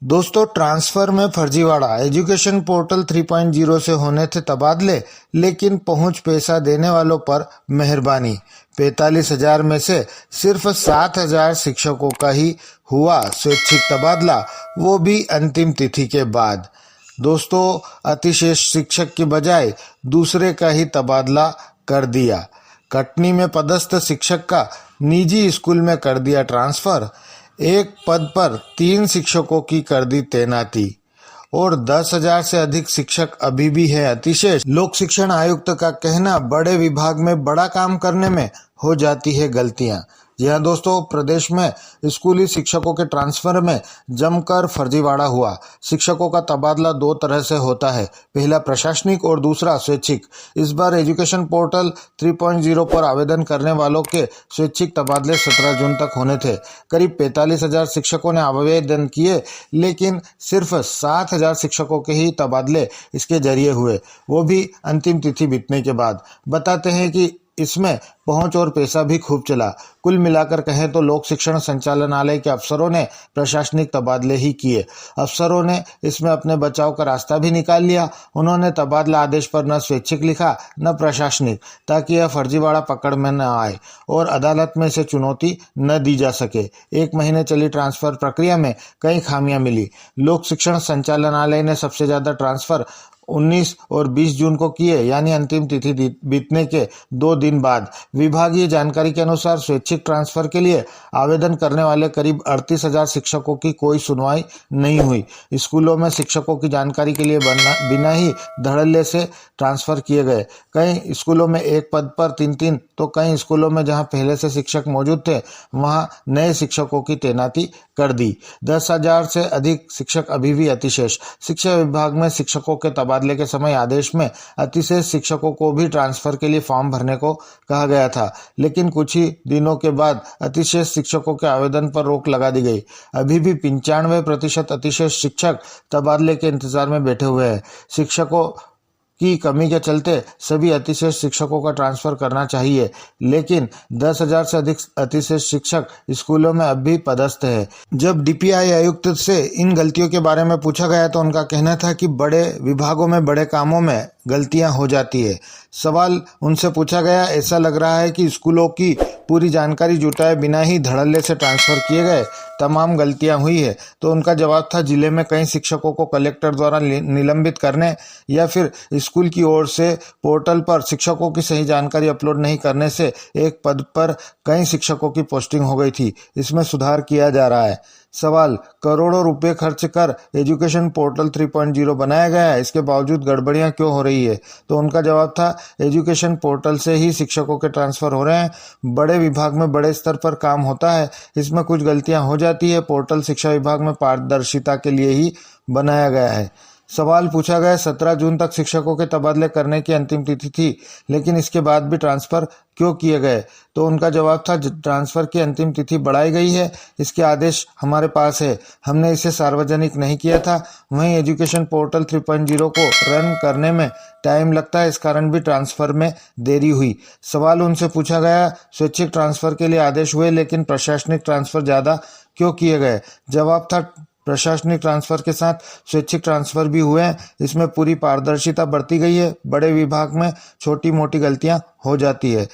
दोस्तों, ट्रांसफर में फर्जीवाड़ा। एजुकेशन पोर्टल 3.0 से होने थे तबादले, लेकिन पहुंच पैसा देने वालों पर मेहरबानी। 45,000 में से सिर्फ 7,000 शिक्षकों का ही हुआ स्वैच्छिक तबादला, वो भी अंतिम तिथि के बाद। दोस्तों, अतिशेष शिक्षक की बजाय दूसरे का ही तबादला कर दिया। कटनी में पदस्थ शिक्षक का निजी स्कूल में कर दिया ट्रांसफर। एक पद पर 3 शिक्षकों की कर दी तैनाती और 10,000 से अधिक शिक्षक अभी भी है अतिशेष। लोक शिक्षण आयुक्त का कहना, बड़े विभाग में बड़ा काम करने में हो जाती है गलतियां। जी हाँ दोस्तों, प्रदेश में स्कूली शिक्षकों के ट्रांसफर में जमकर फर्जीवाड़ा हुआ। शिक्षकों का तबादला 2 तरह से होता है, पहला प्रशासनिक और दूसरा स्वैच्छिक। इस बार एजुकेशन पोर्टल 3.0 पर आवेदन करने वालों के स्वैच्छिक तबादले 17 जून तक होने थे। करीब 45,000 शिक्षकों ने आवेदन किए, लेकिन सिर्फ 7,000 शिक्षकों के ही तबादले इसके जरिए हुए, वो भी अंतिम तिथि बीतने के बाद। बताते हैं कि इसमें पहुंच और पैसा भी खूब चला। कुल मिलाकर कहें तो लोक शिक्षण संचालनालय के अफसरों ने प्रशासनिक तबादले ही किए। अफसरों ने इसमें अपने बचाव का रास्ता भी निकाल लिया। उन्होंने तबादला आदेश पर न स्वैच्छिक लिखा न प्रशासनिक, ताकि यह फर्जीवाड़ा पकड़ में न आए और अदालत में इसे चुनौती न दी जा सके। 1 महीने चली ट्रांसफर प्रक्रिया में कई खामियां मिली। लोक शिक्षण संचालनालय ने सबसे ज्यादा ट्रांसफर 19 और 20 जून को किए, यानी अंतिम तिथि बीतने के 2 दिन बाद। विभागीय जानकारी के अनुसार स्वैच्छिक ट्रांसफर के लिए आवेदन करने वाले करीब 38,000 शिक्षकों की कोई सुनवाई नहीं हुई। स्कूलों में शिक्षकों की जानकारी के लिए बिना ही धड़ल्ले से ट्रांसफर किए गए। कई स्कूलों में एक पद पर 3-3, तो कई स्कूलों में जहां पहले से शिक्षक मौजूद थे वहां नए शिक्षकों की तैनाती कर दी। 10,000 से अधिक शिक्षक अभी भी अतिशेष। शिक्षा विभाग में शिक्षकों के तबादले के समय आदेश में अतिशेष शिक्षकों को भी ट्रांसफर के लिए फॉर्म भरने को कहा गया था, लेकिन कुछ ही दिनों के बाद अतिशेष शिक्षकों के आवेदन पर रोक लगा दी गई। अभी भी 95% अतिशेष शिक्षक तबादले के इंतजार में बैठे हुए हैं। शिक्षकों की कमी के चलते सभी अतिशेष शिक्षकों का ट्रांसफर करना चाहिए, लेकिन 10,000 से अधिक अतिशेष शिक्षक स्कूलों में अब भी पदस्थ है। जब डीपीआई आयुक्त से इन गलतियों के बारे में पूछा गया तो उनका कहना था कि बड़े विभागों में बड़े कामों में गलतियां हो जाती है। सवाल उनसे पूछा गया, ऐसा लग रहा है कि स्कूलों की पूरी जानकारी जुटाए बिना ही धड़ल्ले से ट्रांसफर किए गए तमाम गलतियां हुई है। तो उनका जवाब था, जिले में कई शिक्षकों को कलेक्टर द्वारा निलंबित करने या फिर स्कूल की ओर से पोर्टल पर शिक्षकों की सही जानकारी अपलोड नहीं करने से एक पद पर कई शिक्षकों की पोस्टिंग हो गई थी। इसमें सुधार किया जा रहा है। सवाल, करोड़ों रुपए खर्च कर एजुकेशन पोर्टल 3.0 बनाया गया है, इसके बावजूद गड़बड़ियां क्यों हो रही है? तो उनका जवाब था, एजुकेशन पोर्टल से ही शिक्षकों के ट्रांसफर हो रहे हैं। बड़े विभाग में बड़े स्तर पर काम होता है, इसमें कुछ गलतियां हो जाती है। पोर्टल शिक्षा विभाग में पारदर्शिता के लिए ही बनाया गया है। सवाल पूछा गया, 17 जून तक शिक्षकों के तबादले करने की अंतिम तिथि थी, लेकिन इसके बाद भी ट्रांसफर क्यों किए गए? तो उनका जवाब था, ट्रांसफर की अंतिम तिथि बढ़ाई गई है, इसके आदेश हमारे पास है, हमने इसे सार्वजनिक नहीं किया था। वहीं एजुकेशन पोर्टल 3.0 को रन करने में टाइम लगता है, इस कारण भी ट्रांसफर में देरी हुई। सवाल उनसे पूछा गया, स्वैच्छिक ट्रांसफर के लिए आदेश हुए, लेकिन प्रशासनिक ट्रांसफर ज्यादा क्यों किए गए? जवाब था, प्रशासनिक ट्रांसफर के साथ स्वैच्छिक ट्रांसफर भी हुए हैं, इसमें पूरी पारदर्शिता बरती गई है। बड़े विभाग में छोटी मोटी गलतियां हो जाती है।